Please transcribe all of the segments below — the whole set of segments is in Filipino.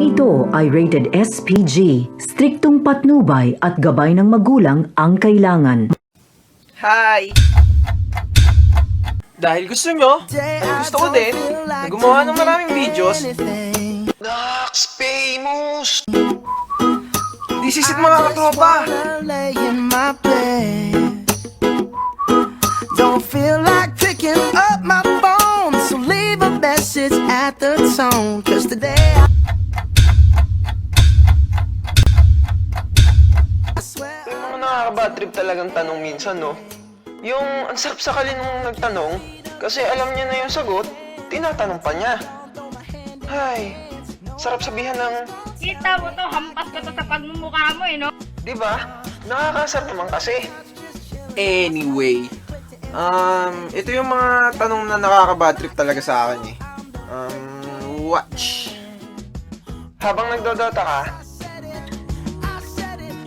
Programang ito ay rated SPG. Striktong patnubay at gabay ng magulang ang kailangan. Hi! Dahil gusto nyo, ay gusto ko din, na gumawa ng maraming videos. Nax Famous! This is it mga katropa! Don't feel like picking up my phone, so leave a message at the tone. Cause today I swear Yung mga nakaka-bad trip talagang tanong minsan, no? Yung ang sarap sakalin nung nagtanong, kasi alam niya na yung sagot, tinatanong pa niya. Ay, sarap sabihan ng, Kita mo to, hampas ka to sa pagmumukha mo no? di ba? Nakakasar naman kasi. Anyway, ito yung mga tanong na nakaka-bad trip talaga sa akin eh. Watch. Habang nagdodota ka,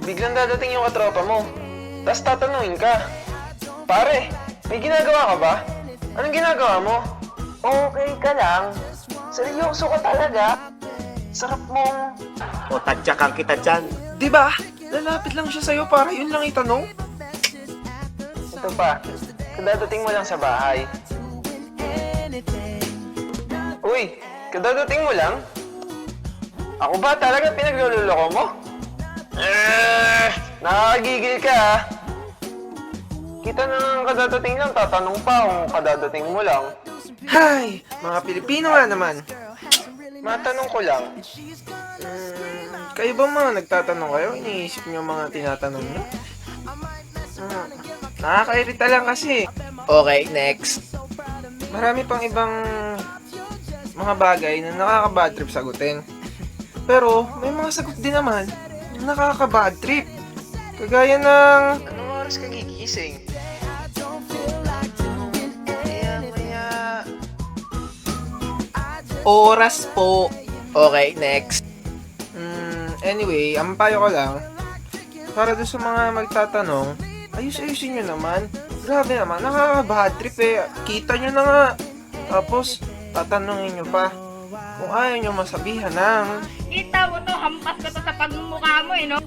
biglang dadating yung katropa mo. Tapos tatanungin ka, pare, may ginagawa ka ba? Anong ginagawa mo? Okay ka lang. Seryoso ka talaga. Sarap mong... O tadyakan kita dyan. Diba? Lalapit lang siya sa'yo para yun lang itanong. Ito pa, kadadating mo lang sa bahay. Uy, kadadating mo lang? Ako ba talaga pinagluloko mo? Nakakagigil ka ah. Kita na ng kadadating lang, tatanong pa kung kadadating mo lang. Hay, mga Pilipino nga naman. Matanong ko lang. Kayo ba mga nagtatanong kayo? Iniisip niyo mga tinatanong niyo? Nakakairita lang kasi. Okay, next. Marami pang ibang mga bagay na nakaka-bad trip sagutin. Pero may mga sagot din naman na nakaka-bad trip. Kagaya ng... Anong oras ka gigising? Oras po. Okay, next. Anyway, ang payo ko lang, para doon sa mga magtatanong, ayus-ayusin nyo naman. Grabe naman, nakaka-bad trip eh. Kita nyo na nga. Tapos, tatanungin nyo pa. Kung ayaw nyo masabihan ng... Kita mo to, hampas ka to sa pagmumukha mo no?